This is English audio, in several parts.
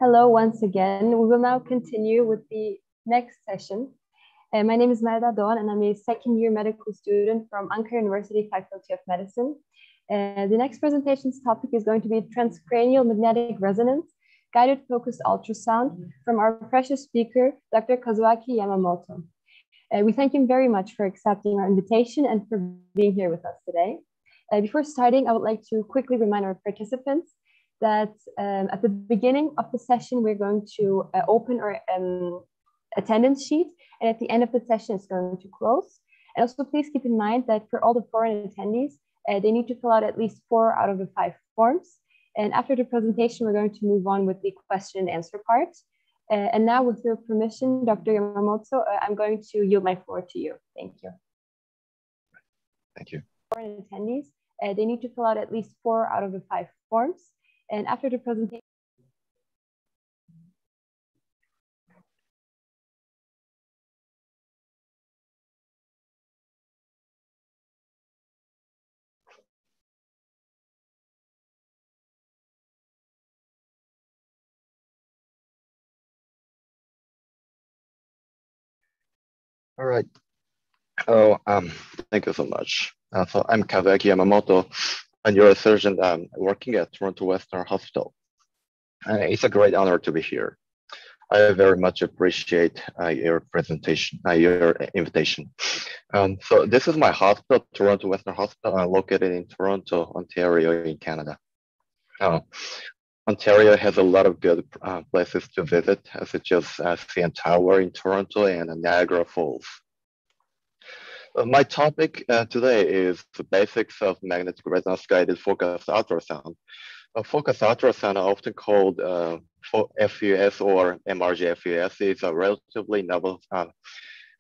Hello once again. We will now continue with the next session. My name is Melda Dawn and I'm a second-year medical student from Ankara University Faculty of Medicine. The next presentation's topic is going to be transcranial magnetic resonance, guided focused ultrasound from our precious speaker, Dr. Kazuaki Yamamato. We thank him very much for accepting our invitation and for being here with us today. Before starting, I would like to quickly remind our participants that at the beginning of the session, we're going to open our attendance sheet, and at the end of the session, it's going to close. And also, please keep in mind that for all the foreign attendees, they need to fill out at least 4 out of the 5 forms. And after the presentation, we're going to move on with the question and answer part. And now, with your permission, Dr. Yamamoto, I'm going to yield my floor to you. Thank you. Thank you. Foreign attendees, they need to fill out at least 4 out of the 5 forms. And after the presentation, All right. Thank you so much. So I'm Kazuaki Yamamoto, a neurosurgeon working at Toronto Western Hospital. It's a great honor to be here. I very much appreciate your presentation, your invitation. So this is my hospital, Toronto Western Hospital, located in Toronto, Ontario, in Canada. Ontario has a lot of good places to visit, such as CN Tower in Toronto and Niagara Falls. My topic today is the basics of magnetic resonance-guided focused ultrasound. Focused ultrasound, often called FUS or MRG-FUS, is a relatively novel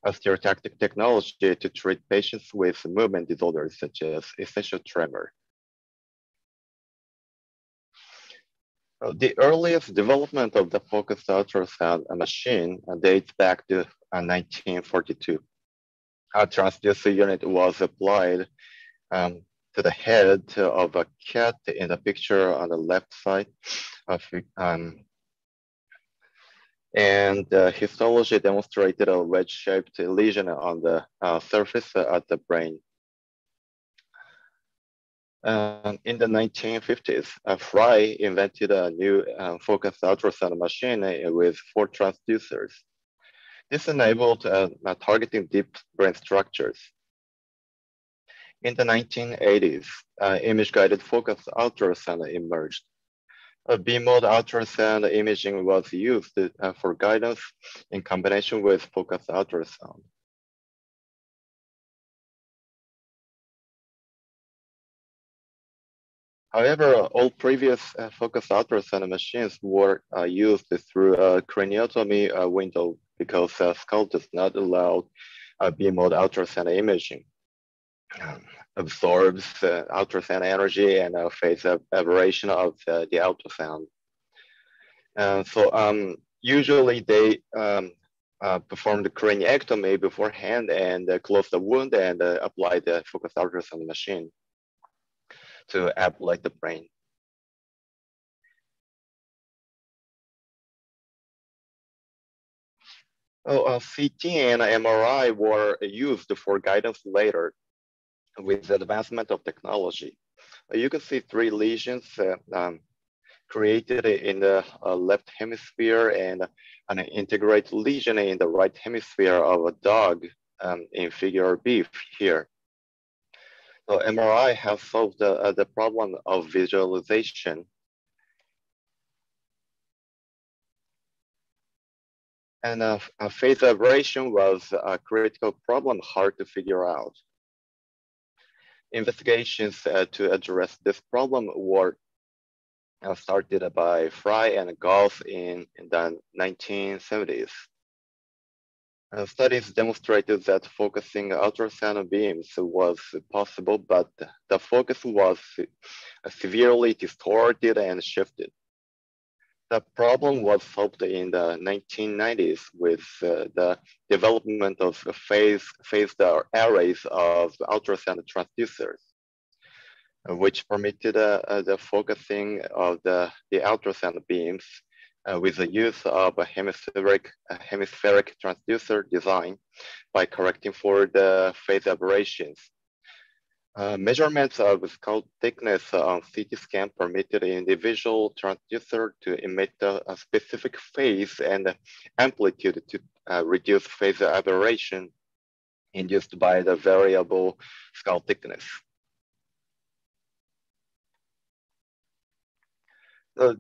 stereotactic technology to treat patients with movement disorders such as essential tremor. The earliest development of the focused ultrasound machine dates back to 1942. A transducer unit was applied to the head of a cat in the picture on the left side. And histology demonstrated a wedge-shaped lesion on the surface of the brain. In the 1950s, Fry invented a new focused ultrasound machine with 4 transducers. This enabled targeting deep brain structures. In the 1980s, image-guided focused ultrasound emerged. B-mode ultrasound imaging was used for guidance in combination with focused ultrasound. However, all previous focused ultrasound machines were used through a craniotomy window because skull does not allow B-mode ultrasound imaging. Absorbs ultrasound energy and phase aberration of the ultrasound. So usually they perform the craniectomy beforehand and close the wound and apply the focused ultrasound machine to ablate the brain. CT and MRI were used for guidance later with the advancement of technology. You can see 3 lesions created in the left hemisphere and an integrated lesion in the right hemisphere of a dog in figure B here. So MRI has solved the problem of visualization. And phase aberration was a critical problem, hard to figure out. Investigations to address this problem were started by Fry and Gauss in the 1970s. Studies demonstrated that focusing ultrasound beams was possible, but the focus was severely distorted and shifted. The problem was solved in the 1990s with the development of phased arrays of ultrasound transducers. which permitted the focusing of the ultrasound beams with the use of a hemispheric transducer design by correcting for the phase aberrations. Measurements of skull thickness on CT scan permitted individual transducer to emit a specific phase and amplitude to reduce phase aberration induced by the variable skull thickness.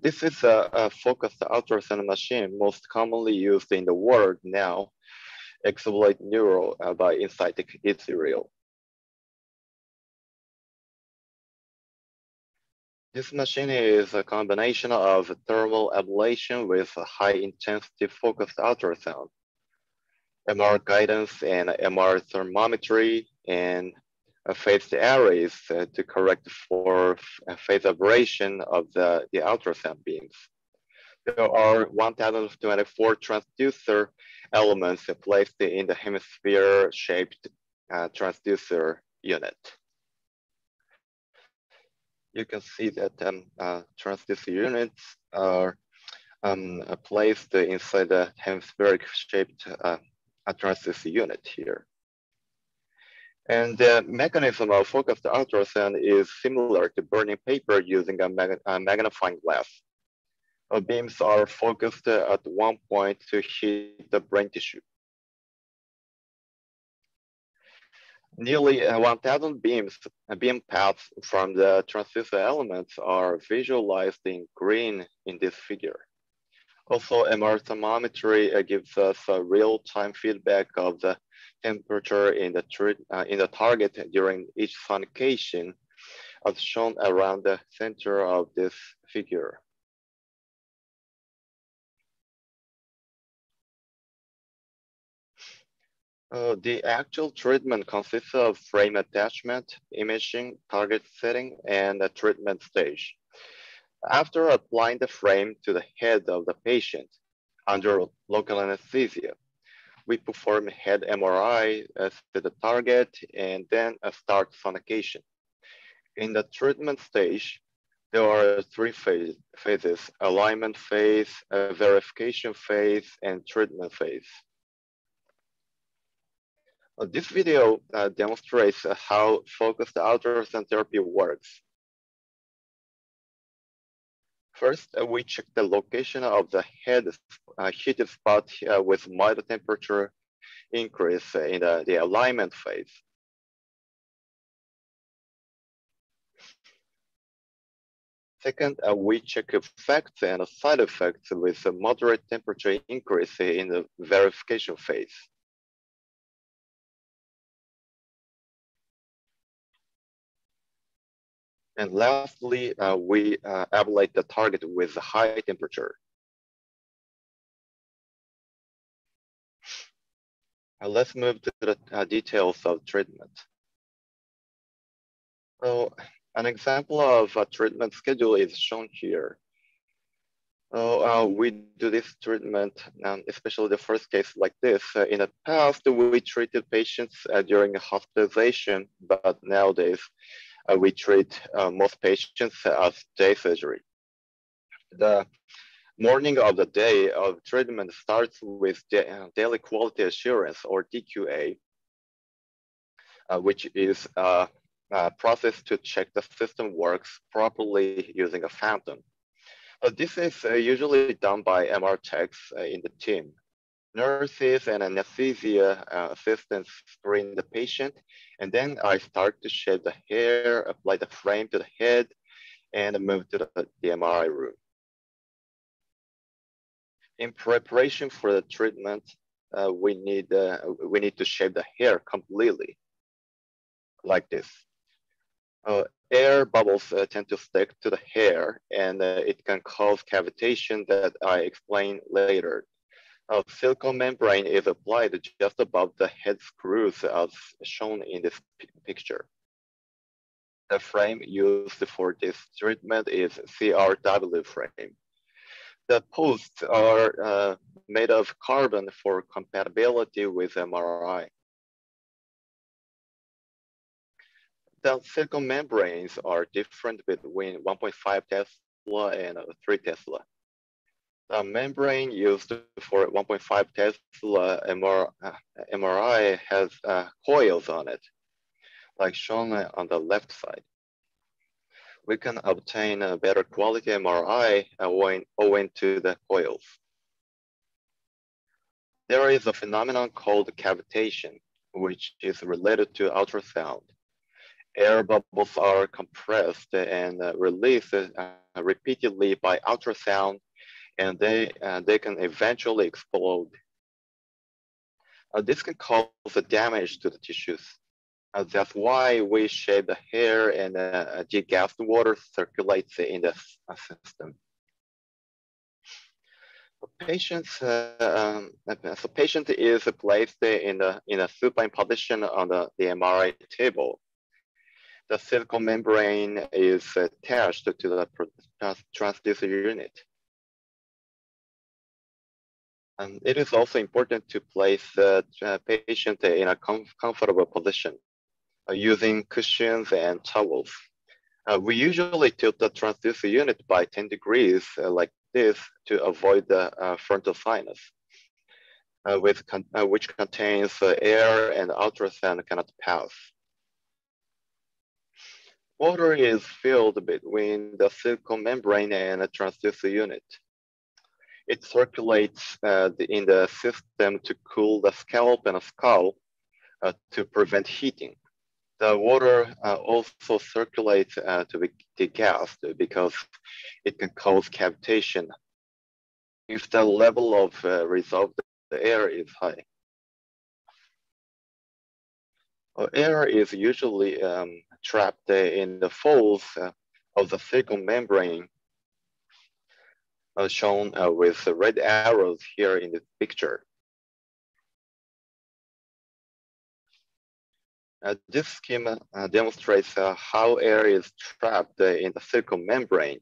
This is a focused ultrasound machine most commonly used in the world now, Exploit Neuro by Insight Israel. This machine is a combination of thermal ablation with high-intensity focused ultrasound, MR guidance and MR thermometry, and phased arrays to correct for phase aberration of the ultrasound beams. There are 1,024 transducer elements placed in the hemisphere-shaped transducer unit. You can see that transducer units are placed inside the hemispheric-shaped transducer unit here. And the mechanism of focused ultrasound is similar to burning paper using a magnifying glass. Beams are focused at one point to hit the brain tissue. Nearly 1,000 beam paths from the transducer elements are visualized in green in this figure. Also, MR thermometry gives us a real-time feedback of the temperature in the target during each sonication, as shown around the center of this figure. The actual treatment consists of frame attachment, imaging, target setting, and a treatment stage. After applying the frame to the head of the patient under local anesthesia, we perform head MRI to the target and then start sonication. In the treatment stage, there are three phases: alignment phase, verification phase, and treatment phase. This video demonstrates how focused ultrasound therapy works. First, we check the location of the head heated spot with mild temperature increase in the alignment phase. Second, we check effects and side effects with a moderate temperature increase in the verification phase. And lastly, we ablate the target with a high temperature. Let's move to the details of treatment. So, an example of a treatment schedule is shown here. We do this treatment, especially the first case like this. In the past, we treated patients during hospitalization, but nowadays, we treat most patients as day surgery. The morning of the day of treatment starts with daily quality assurance, or DQA, which is a process to check the system works properly using a phantom. This is usually done by MR techs in the team. Nurses and anesthesia assistants screen the patient, and then I start to shave the hair, apply the frame to the head, and move to the MRI room. In preparation for the treatment, we need to shave the hair completely, like this. Air bubbles tend to stick to the hair, and it can cause cavitation that I explain later. A silicone membrane is applied just above the head screws as shown in this picture. The frame used for this treatment is CRW frame. The posts are made of carbon for compatibility with MRI. The silicone membranes are different between 1.5 Tesla and 3 Tesla. The membrane used for 1.5 Tesla MRI has coils on it, like shown on the left side. We can obtain a better quality MRI owing to the coils. There is a phenomenon called cavitation, which is related to ultrasound. Air bubbles are compressed and released repeatedly by ultrasound, and they can eventually explode. This can cause damage to the tissues. That's why we shave the hair and degassed water circulates in the system. The patient is placed in a supine position on the MRI table. The silicone membrane is attached to the transducer unit. And it is also important to place the patient in a comfortable position using cushions and towels. We usually tilt the transducer unit by 10 degrees like this to avoid the frontal sinus, which contains air and ultrasound cannot pass. Water is filled between the silicone membrane and the transducer unit. It circulates in the system to cool the scalp and the skull to prevent heating. The water also circulates to be degassed because it can cause cavitation if the level of resolved air is high. Air is usually trapped in the folds of the silicone membrane, shown with red arrows here in the picture. This schema demonstrates how air is trapped in the silicone membrane.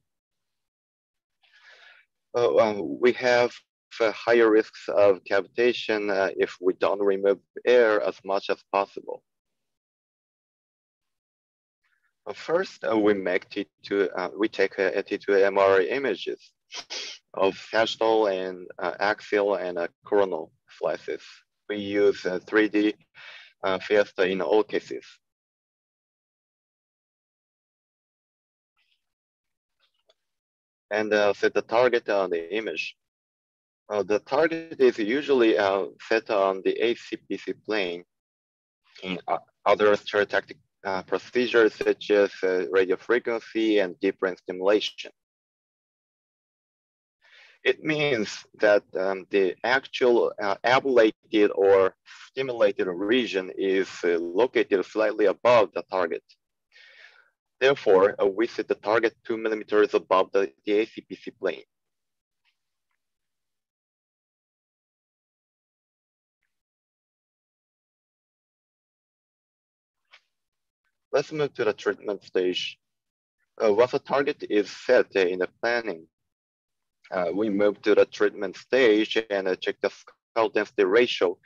We have higher risks of cavitation if we don't remove air as much as possible. First, we take T2 MRI images of sagittal and axial and coronal slices. We use 3D Fiesta in all cases. And set the target on the image. The target is usually set on the ACPC plane. In other stereotactic procedures such as radiofrequency and deep brain stimulation. It means that the actual ablated or stimulated region is located slightly above the target. Therefore, we set the target 2 millimeters above the ACPC plane. Let's move to the treatment stage. Once a target is set in the planning, we move to the treatment stage and check the skull density ratio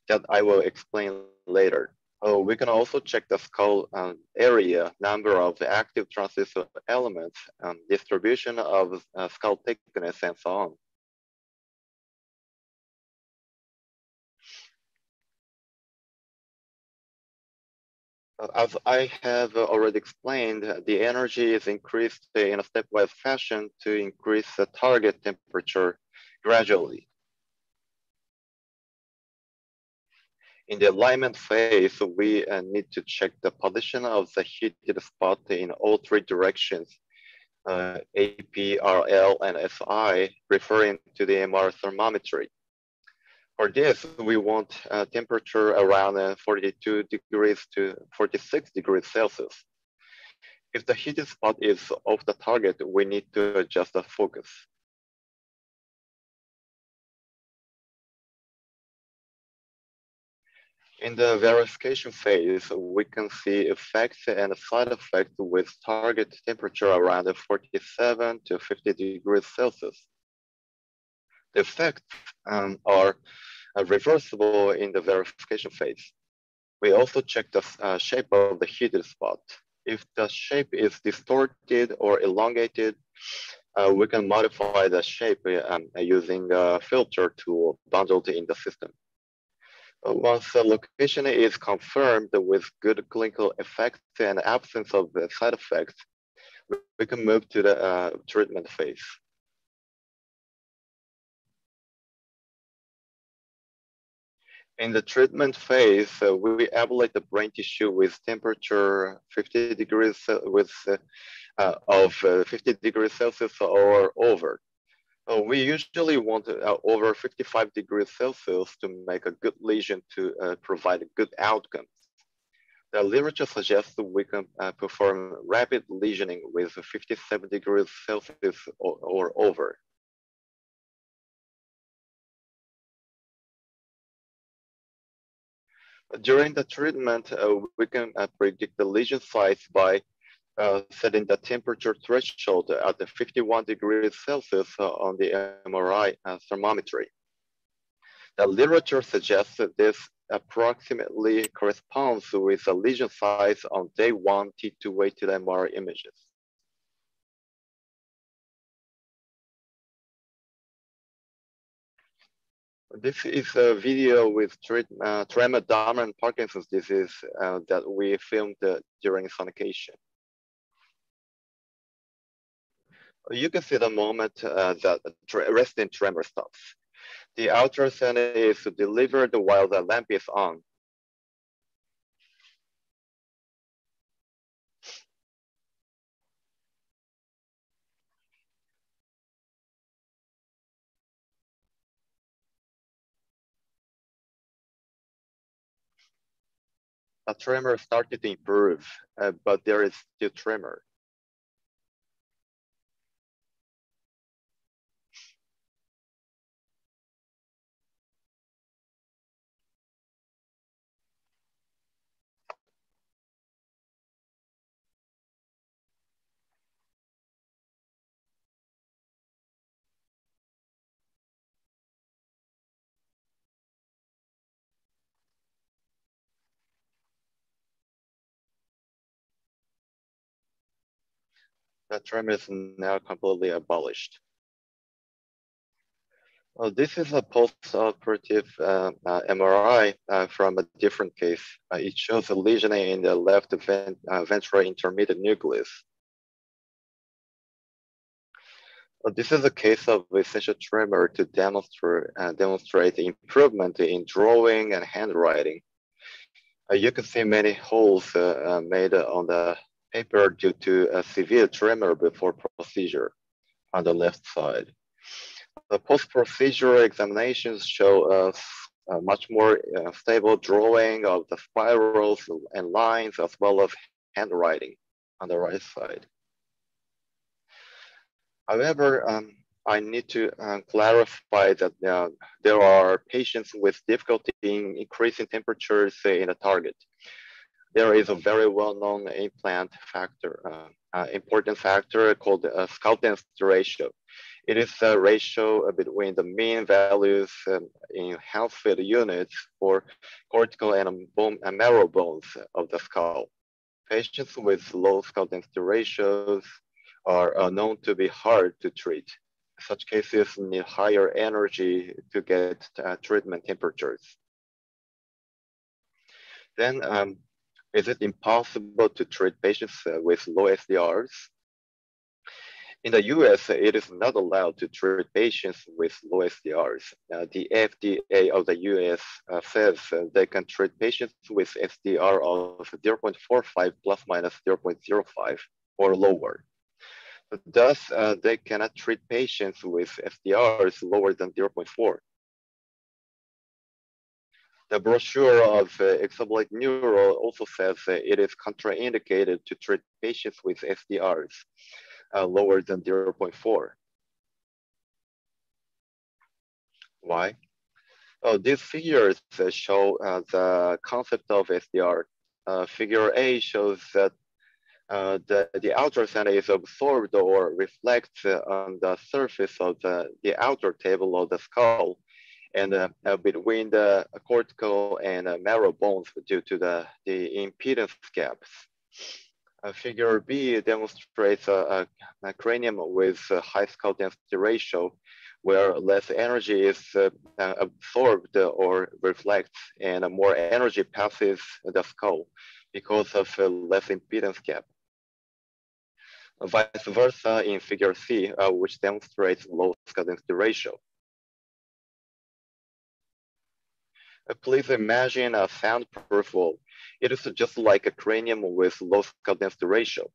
that I will explain later. We can also check the skull area, number of active transducer elements, distribution of skull thickness, and so on. As I have already explained, the energy is increased in a stepwise fashion to increase the target temperature gradually. In the alignment phase, we need to check the position of the heated spot in all three directions, AP, RL, and SI, referring to the MR thermometry. For this, we want temperature around 42 degrees to 46 degrees Celsius. If the heated spot is off the target, we need to adjust the focus. In the verification phase, we can see effects and side effects with target temperature around 47 to 50 degrees Celsius. The effects are reversible in the verification phase. We also check the shape of the heated spot. If the shape is distorted or elongated, we can modify the shape using a filter tool bundled in the system. Once the location is confirmed with good clinical effects and absence of side effects, we can move to the treatment phase. In the treatment phase, we ablate the brain tissue with temperature 50 degrees of 50 degrees Celsius or over. We usually want over 55 degrees Celsius to make a good lesion to provide good outcomes. The literature suggests we can perform rapid lesioning with 57 degrees Celsius or over. During the treatment, we can predict the lesion size by setting the temperature threshold at the 51 degrees Celsius on the MRI thermometry. The literature suggests that this approximately corresponds with the lesion size on day 1 T2 weighted MRI images. This is a video with tremor dominant Parkinson's disease that we filmed during sonication. You can see the moment that resting tremor stops. The ultrasound is delivered while the lamp is on. A tremor started to improve, but there is still tremor. The tremor is now completely abolished. This is a post-operative MRI from a different case. It shows a lesion in the left ventral intermediate nucleus. This is a case of essential tremor to demonstrate improvement in drawing and handwriting. You can see many holes made on the paper due to a severe tremor before procedure on the left side. The post-procedural examinations show a much more stable drawing of the spirals and lines, as well as handwriting on the right side. However, I need to clarify that there are patients with difficulty in increasing temperatures in a target. There is a very well-known implant factor, important factor called the scalp density ratio. It is a ratio between the mean values in Hounsfield units for cortical and bone and marrow bones of the skull. Patients with low scalp density ratios are known to be hard to treat. Such cases need higher energy to get treatment temperatures. Then, is it impossible to treat patients with low SDRs? In the US, it is not allowed to treat patients with low SDRs. The FDA of the US says they can treat patients with SDR of 0.45 plus minus 0.05 or lower. Thus, they cannot treat patients with SDRs lower than 0.4. The brochure of exoblique neuro also says it is contraindicated to treat patients with SDRs lower than 0.4. Why? Oh, these figures show the concept of SDR. Figure A shows that the ultrasound is absorbed or reflects on the surface of the outer table of the skull and between the cortical and marrow bones due to the impedance gaps. Figure B demonstrates a cranium with a high skull density ratio, where less energy is absorbed or reflects, and more energy passes the skull because of a less impedance gap. Vice versa in figure C, which demonstrates low skull density ratio. Please imagine a soundproof wall. It is just like a cranium with low skull density ratio.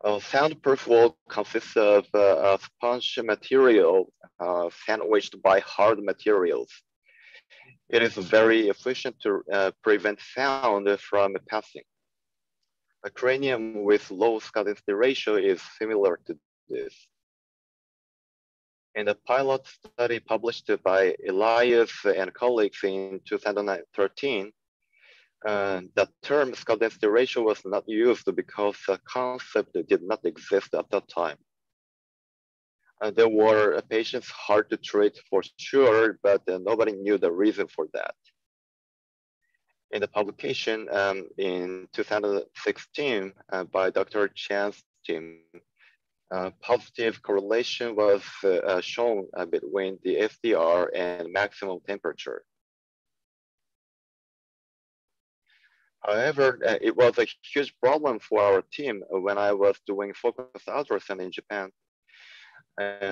A soundproof wall consists of a sponge material sandwiched by hard materials. It is very efficient to prevent sound from passing. A cranium with low skull density ratio is similar to this. In a pilot study published by Elias and colleagues in 2013, the term skull density ratio was not used because the concept did not exist at that time. There were patients hard to treat for sure, but nobody knew the reason for that. In the publication in 2016 by Dr. Chan's team, positive correlation was shown between the SDR and maximum temperature. However, it was a huge problem for our team when I was doing focused ultrasound in Japan.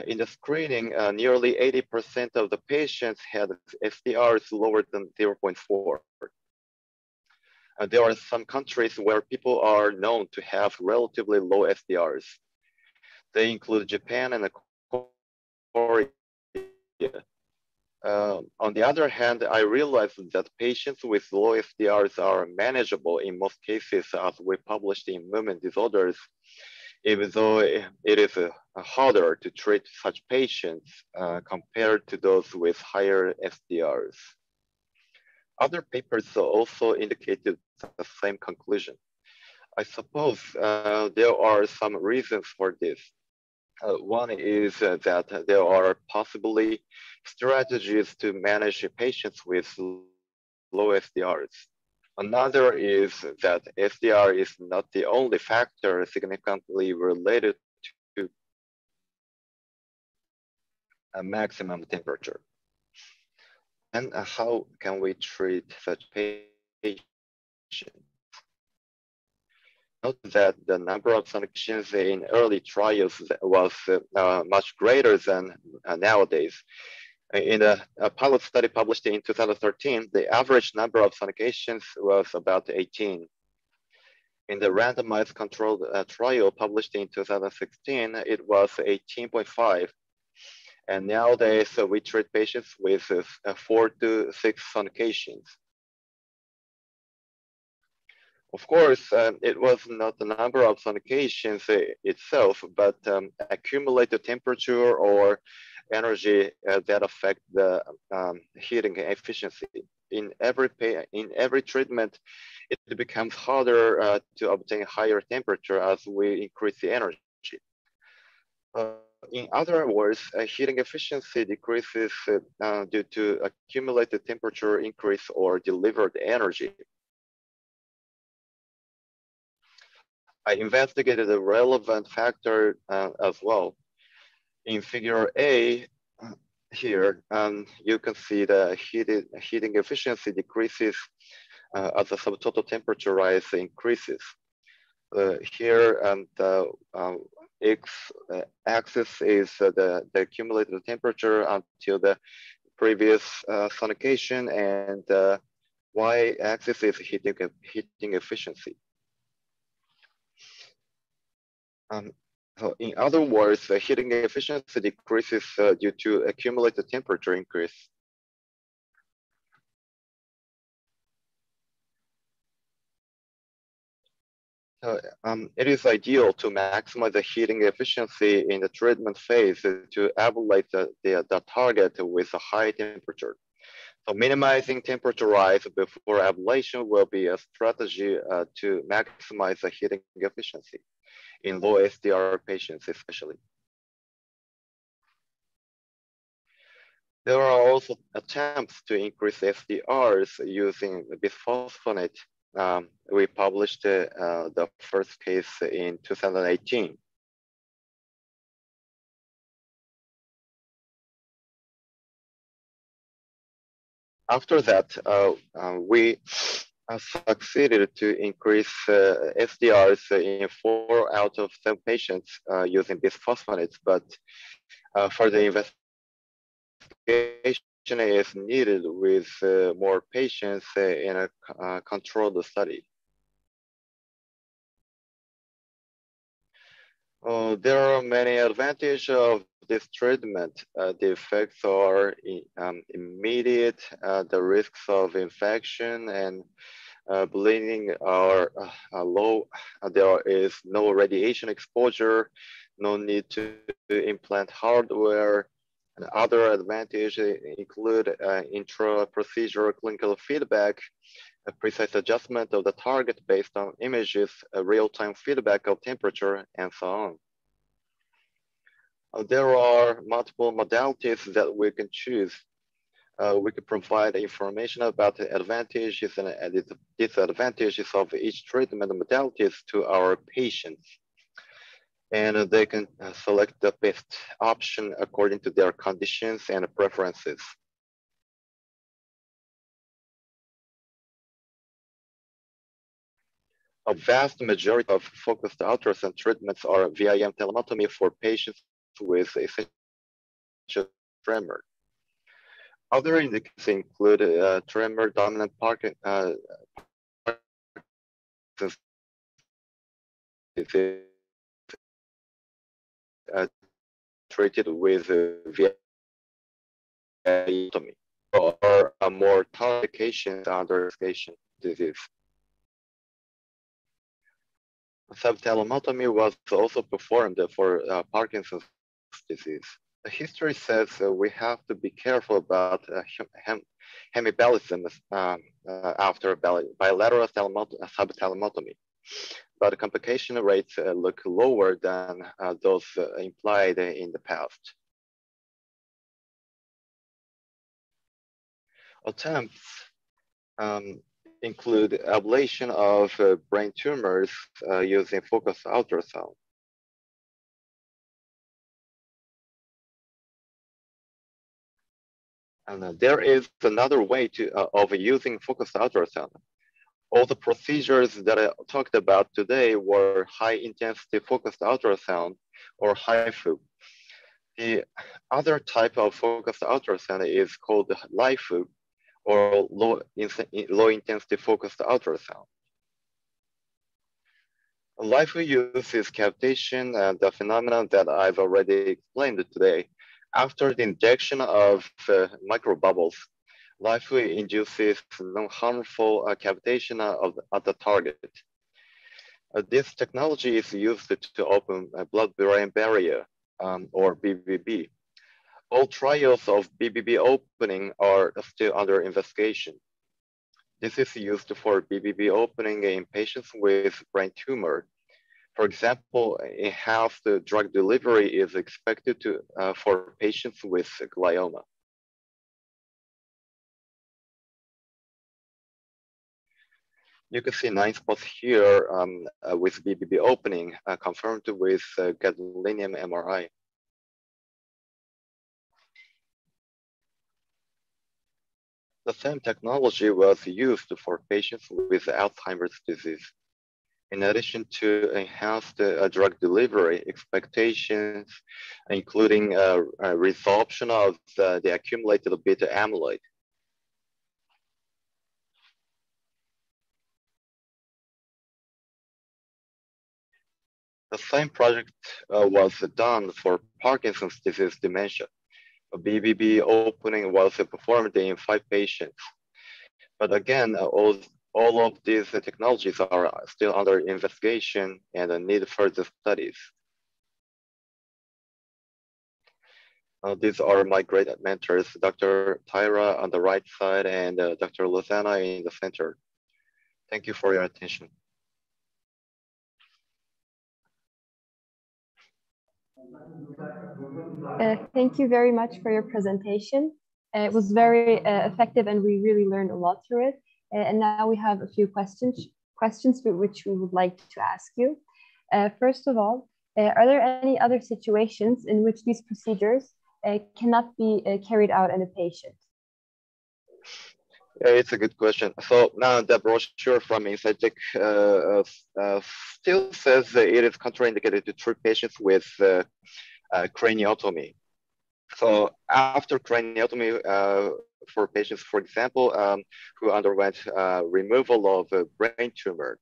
In the screening, nearly 80% of the patients had SDRs lower than 0.4. There are some countries where people are known to have relatively low SDRs. They include Japan and Korea. On the other hand, I realized that patients with low SDRs are manageable in most cases, as we published in Movement Disorders, even though it is harder to treat such patients compared to those with higher SDRs. Other papers also indicated the same conclusion. I suppose there are some reasons for this. One is that there are possibly strategies to manage patients with low SDRs. Another is that SDR is not the only factor significantly related to a maximum temperature. And how can we treat such patients? Note that the number of sonogations in early trials was much greater than nowadays. In a pilot study published in 2013, the average number of sonogations was about 18. In the randomized controlled trial published in 2016, it was 18.5. And nowadays, we treat patients with 4 to 6 sonogations. Of course, it was not the number of sonogations itself, but accumulated temperature or energy that affect the heating efficiency. In every treatment, it becomes harder to obtain higher temperature as we increase the energy. In other words, heating efficiency decreases due to accumulated temperature increase or delivered energy. I investigated the relevant factor as well. In figure A here, you can see the heating efficiency decreases as the subtotal temperature rise increases. Here, the x-axis is the accumulated temperature until the previous sonogation, and the y-axis is heating efficiency. So in other words, the heating efficiency decreases due to accumulated temperature increase. It is ideal to maximize the heating efficiency in the treatment phase to ablate the target with a high temperature. So minimizing temperature rise before ablation will be a strategy to maximize the heating efficiency in low SDR patients especially. There are also attempts to increase SDRs using bisphosphonate we published the first case in 2018. After that, we succeeded to increase SDRs in 4 out of 7 patients using bisphosphonates, but further investigation is needed with more patients in a controlled study. There are many advantages of this treatment. The effects are immediate. The risks of infection and bleeding are low. There is no radiation exposure, no need to implant hardware. And other advantages include intra-procedural clinical feedback, a precise adjustment of the target based on images, a real-time feedback of temperature, and so on. There are multiple modalities that we can choose. We can provide information about the advantages and disadvantages of each treatment modalities to our patients. And they can select the best option according to their conditions and preferences. A vast majority of focused ultrasound treatments are via telemetry for patients with essential tremor. Other indications include tremor dominant Parkinson's disease treated with via or more target under investigation disease. Subthalamotomy was also performed for Parkinson's disease. The history says we have to be careful about hemibalism after bilateral subthalamotomy, but complication rates look lower than those implied in the past. Attempts include ablation of brain tumors using focused ultrasound. And there is another way of using focused ultrasound. All the procedures that I talked about today were high intensity focused ultrasound or HIFU. The other type of focused ultrasound is called LIFU or low intensity focused ultrasound. LIFU uses cavitation, the phenomenon that I've already explained today. After the injection of microbubbles, LIFU induces non-harmful cavitation of the target. This technology is used to open a blood-brain barrier, or BBB. All trials of BBB opening are still under investigation. This is used for BBB opening in patients with brain tumor. For example, enhanced drug delivery is expected for patients with glioma. You can see 9 spots here with BBB opening confirmed with gadolinium MRI. The same technology was used for patients with Alzheimer's disease. In addition to enhanced drug delivery expectations, including resorption of the accumulated beta amyloid. The same project was done for Parkinson's disease dementia. A BBB opening was performed in 5 patients. But again, all of these technologies are still under investigation and need further studies. These are my great mentors, Dr. Tyra on the right side and Dr. Lozana in the center. Thank you for your attention. Thank you very much for your presentation. It was very effective and we really learned a lot through it. And now we have a few questions which we would like to ask you. First of all, are there any other situations in which these procedures cannot be carried out in a patient? Yeah, it's a good question. So now the brochure from Insightic still says that it is contraindicated to treat patients with craniotomy. So after craniotomy for patients, for example, who underwent removal of a brain tumor,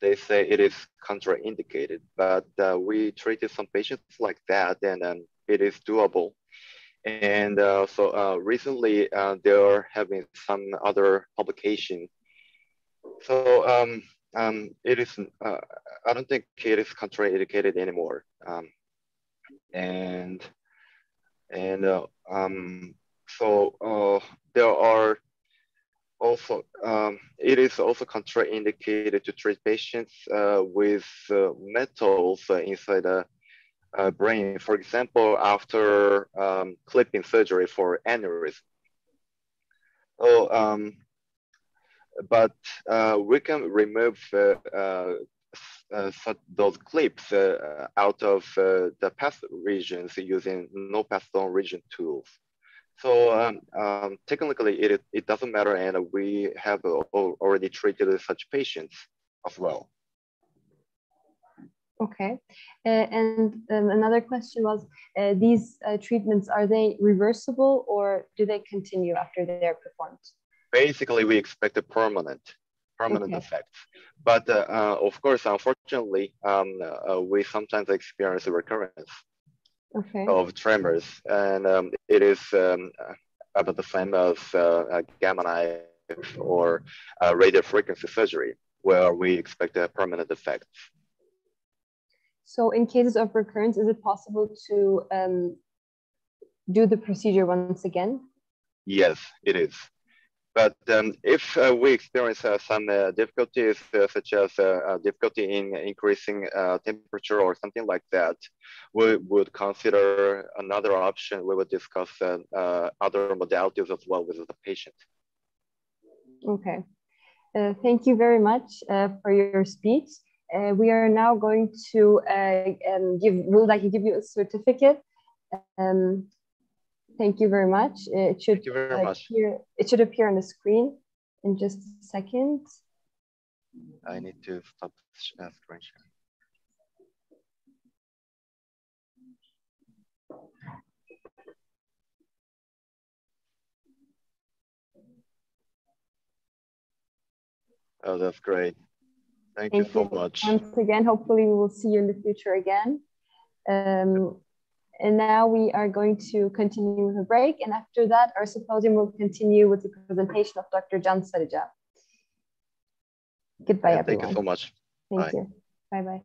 they say it is contraindicated, but we treated some patients like that, and it is doable. And so recently there have been some other publications. So it is, I don't think it is contraindicated anymore. So there are also, it is also contraindicated to treat patients with metals inside the brain, for example, after clipping surgery for aneurysm. So, but we can remove those clips out of the path regions using no path zone region tools. So technically, it doesn't matter, and we have already treated such patients as well. Okay, and another question was, these treatments, are they reversible or do they continue after they're performed? Basically, we expect a permanent okay. effect. But of course, unfortunately, we sometimes experience a recurrence okay. of tremors, and it is about the same as gamma knife or radio frequency surgery, where we expect a permanent effect. So in cases of recurrence, is it possible to do the procedure once again? Yes, it is. But if we experience some difficulties, such as difficulty in increasing temperature or something like that, we would consider another option. We would discuss other modalities as well with the patient. Okay. Thank you very much for your speech. We are now going to we would like to give you a certificate. Thank you very much. It should appear on the screen in just a second. I need to stop screen sharing. Oh, that's great. Thank you so much. Once again, hopefully we will see you in the future again. And now we are going to continue with a break. And after that, our symposium will continue with the presentation of Dr. Can Sarıca. Goodbye, everyone. Thank you so much. Thank you. Bye-bye.